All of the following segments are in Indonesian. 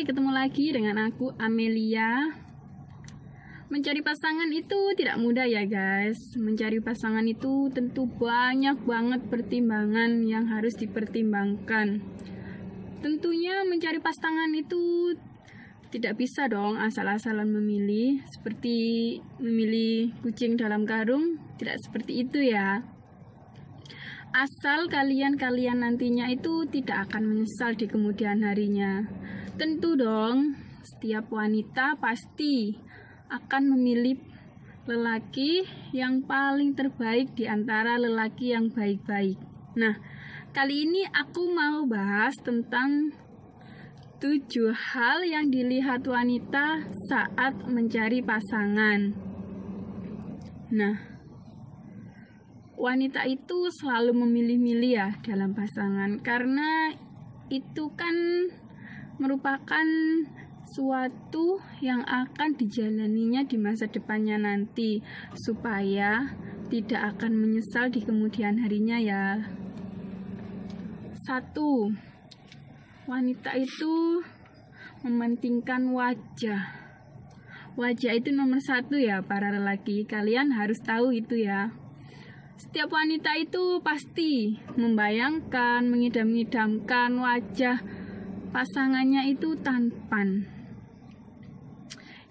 ketemu lagi dengan aku Amelia. Mencari pasangan itu tidak mudah ya guys. Mencari pasangan itu tentu banyak banget pertimbangan yang harus dipertimbangkan. Tentunya mencari pasangan itu tidak bisa dong asal-asalan memilih, seperti memilih kucing dalam karung, tidak seperti itu ya. Asal kalian nantinya itu tidak akan menyesal di kemudian harinya. Tentu dong, setiap wanita pasti akan memilih lelaki yang paling terbaik di antara lelaki yang baik-baik. Nah, kali ini aku mau bahas tentang 7 hal yang dilihat wanita saat mencari pasangan. Nah, wanita itu selalu memilih-milih ya dalam pasangan, karena itu kan merupakan suatu yang akan dijalaninya di masa depannya nanti, supaya tidak akan menyesal di kemudian harinya ya. 1. Wanita itu mementingkan wajah. Wajah itu nomor 1 ya para lelaki, kalian harus tahu itu ya. Setiap wanita itu pasti membayangkan, mengidam-idamkan wajah pasangannya itu tampan.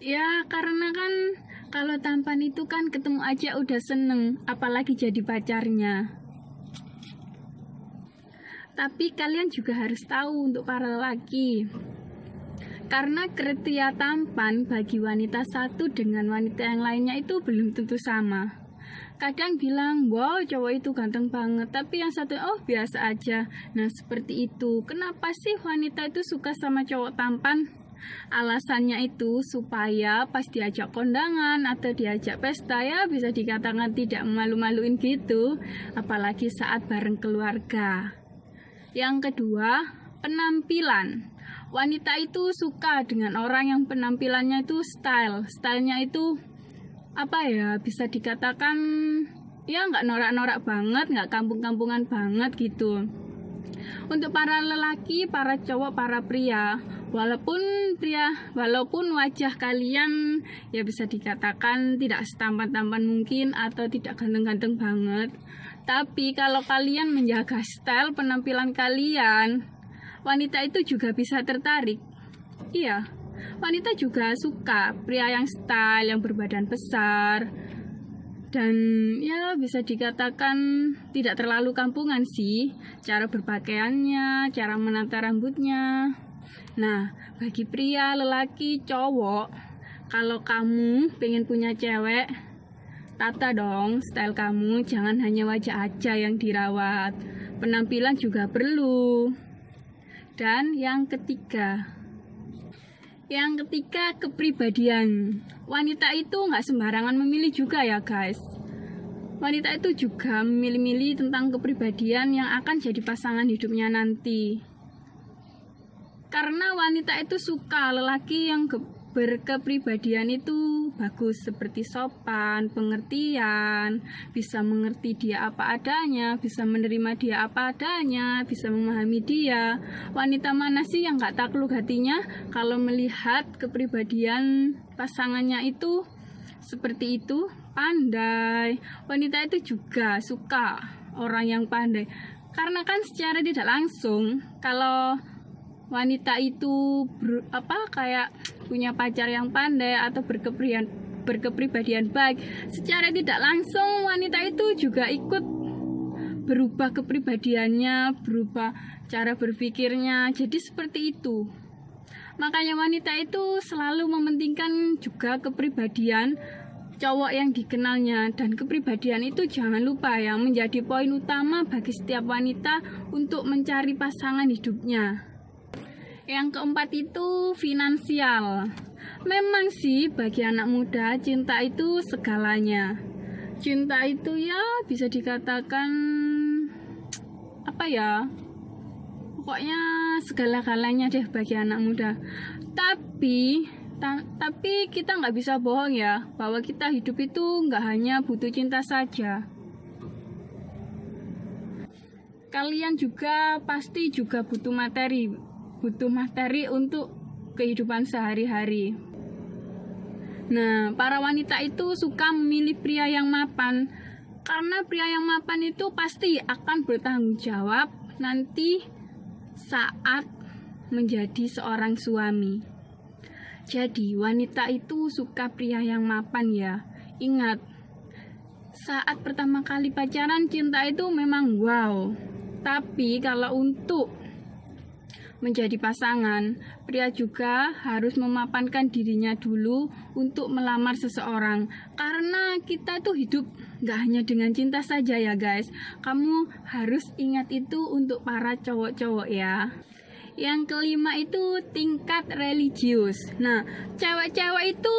Ya, karena kan kalau tampan itu kan ketemu aja udah seneng, apalagi jadi pacarnya. Tapi kalian juga harus tahu untuk para lelaki, karena kriteria tampan bagi wanita satu dengan wanita yang lainnya itu belum tentu sama. Kadang bilang, wow cowok itu ganteng banget, tapi yang satu, oh biasa aja. Nah seperti itu. Kenapa sih wanita itu suka sama cowok tampan? Alasannya itu supaya pas diajak kondangan atau diajak pesta ya bisa dikatakan tidak malu-maluin gitu, apalagi saat bareng keluarga. Yang kedua, penampilan. Wanita itu suka dengan orang yang penampilannya itu stylenya itu apa ya, bisa dikatakan ya nggak norak-norak banget, nggak kampung-kampungan banget gitu. Untuk para lelaki, para cowok, para pria, walaupun wajah kalian ya bisa dikatakan tidak setampan-tampan mungkin atau tidak ganteng-ganteng banget, tapi kalau kalian menjaga style penampilan kalian, wanita itu juga bisa tertarik. Iya, wanita juga suka pria yang style, yang berbadan besar, dan ya bisa dikatakan tidak terlalu kampungan sih cara berpakaiannya, cara menata rambutnya. Nah, bagi pria, lelaki, cowok, kalau kamu pengen punya cewek, tata dong style kamu, jangan hanya wajah aja yang dirawat, penampilan juga perlu. Dan yang ketiga, kepribadian. Wanita itu nggak sembarangan memilih juga ya guys. Wanita itu juga memilih-milih tentang kepribadian yang akan jadi pasangan hidupnya nanti. Karena wanita itu suka lelaki yang berkepribadian itu bagus, seperti sopan, pengertian, bisa mengerti dia apa adanya, bisa menerima dia apa adanya, bisa memahami dia. Wanita mana sih yang gak takluk hatinya kalau melihat kepribadian pasangannya itu seperti itu, pandai. Wanita itu juga suka orang yang pandai, karena kan secara tidak langsung kalau wanita itu kayak punya pacar yang pandai atau berkepribadian baik, secara tidak langsung wanita itu juga ikut berubah kepribadiannya, berubah cara berpikirnya, jadi seperti itu. Makanya wanita itu selalu mementingkan juga kepribadian cowok yang dikenalnya, dan kepribadian itu jangan lupa ya menjadi poin utama bagi setiap wanita untuk mencari pasangan hidupnya. Yang keempat itu finansial. Memang sih bagi anak muda cinta itu segalanya. Cinta itu ya bisa dikatakan apa ya, pokoknya segala-galanya deh bagi anak muda. Tapi kita nggak bisa bohong ya, bahwa kita hidup itu nggak hanya butuh cinta saja. Kalian juga pasti juga butuh materi untuk kehidupan sehari-hari. Nah, para wanita itu suka memilih pria yang mapan, karena pria yang mapan itu pasti akan bertanggung jawab nanti saat menjadi seorang suami. Jadi wanita itu suka pria yang mapan ya. Ingat, saat pertama kali pacaran cinta itu memang wow. Tapi kalau untuk menjadi pasangan, pria juga harus memapankan dirinya dulu untuk melamar seseorang. Karena kita tuh hidup gak hanya dengan cinta saja ya guys. Kamu harus ingat itu untuk para cowok-cowok ya. Yang kelima itu tingkat religius. Nah, cewek-cewek itu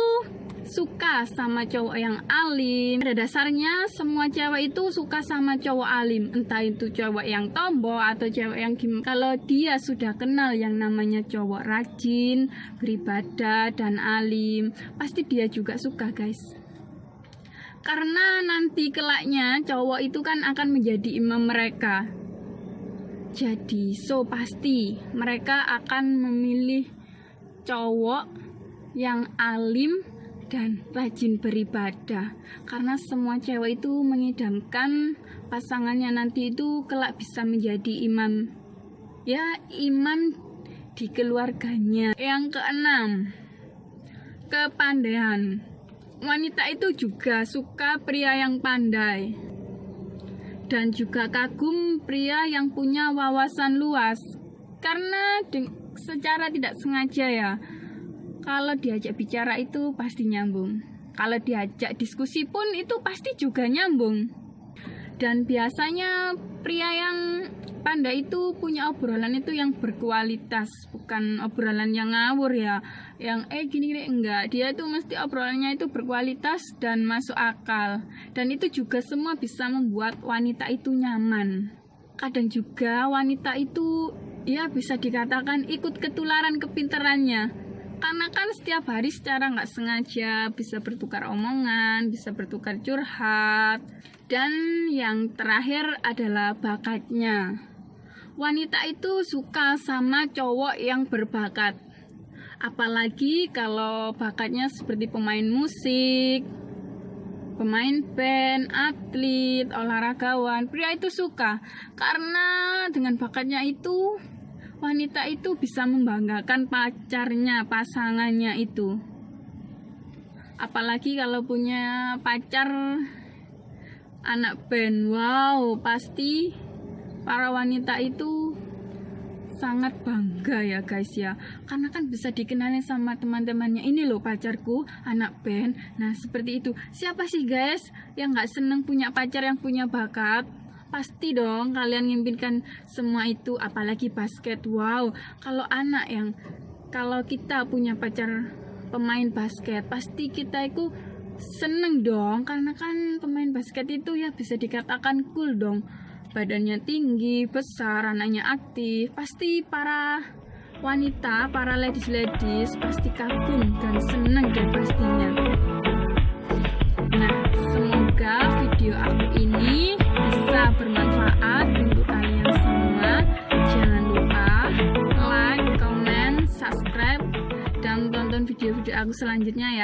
suka sama cowok yang alim. Pada dasarnya semua cewek itu suka sama cowok alim, entah itu cowok yang tomboy atau cewek yang gimana. Kalau dia sudah kenal yang namanya cowok rajin, beribadah dan alim, pasti dia juga suka guys. Karena nanti kelaknya cowok itu kan akan menjadi imam mereka. Jadi pasti mereka akan memilih cowok yang alim dan rajin beribadah, karena semua cewek itu mengidamkan pasangannya nanti itu kelak bisa menjadi imam, ya imam di keluarganya. Yang keenam, kepandaian. Wanita itu juga suka pria yang pandai dan juga kagum pria yang punya wawasan luas, karena secara tidak sengaja ya, kalau diajak bicara itu pasti nyambung. Kalau diajak diskusi pun itu pasti juga nyambung. Dan biasanya pria yang pandai itu punya obrolan itu yang berkualitas, bukan obrolan yang ngawur ya. Yang gini-gini enggak. Dia itu mesti obrolannya itu berkualitas dan masuk akal. Dan itu juga semua bisa membuat wanita itu nyaman. Kadang juga wanita itu ya bisa dikatakan ikut ketularan kepintarannya. Karena kan setiap hari secara nggak sengaja bisa bertukar omongan, bisa bertukar curhat. Dan yang terakhir adalah bakatnya. Wanita itu suka sama cowok yang berbakat. Apalagi kalau bakatnya seperti pemain musik, pemain band, atlet, olahragawan. Pria itu suka karena dengan bakatnya itu wanita itu bisa membanggakan pacarnya, pasangannya itu. Apalagi kalau punya pacar anak band, wow, pasti para wanita itu sangat bangga ya guys ya. Karena kan bisa dikenalin sama teman-temannya, ini loh pacarku anak band. Nah seperti itu. Siapa sih guys yang gak seneng punya pacar yang punya bakat? Pasti dong kalian ngimpinkan semua itu, apalagi basket. Wow, kalau kita punya pacar pemain basket, pasti kita itu seneng dong, karena kan pemain basket itu ya bisa dikatakan cool dong. Badannya tinggi, besar, anaknya aktif. Pasti para wanita, para ladies pasti kagum dan seneng deh pastinya. Nah, semoga video aku ini bisa bermanfaat untuk kalian semua. Jangan lupa like, comment, subscribe, dan tonton video-video aku selanjutnya ya.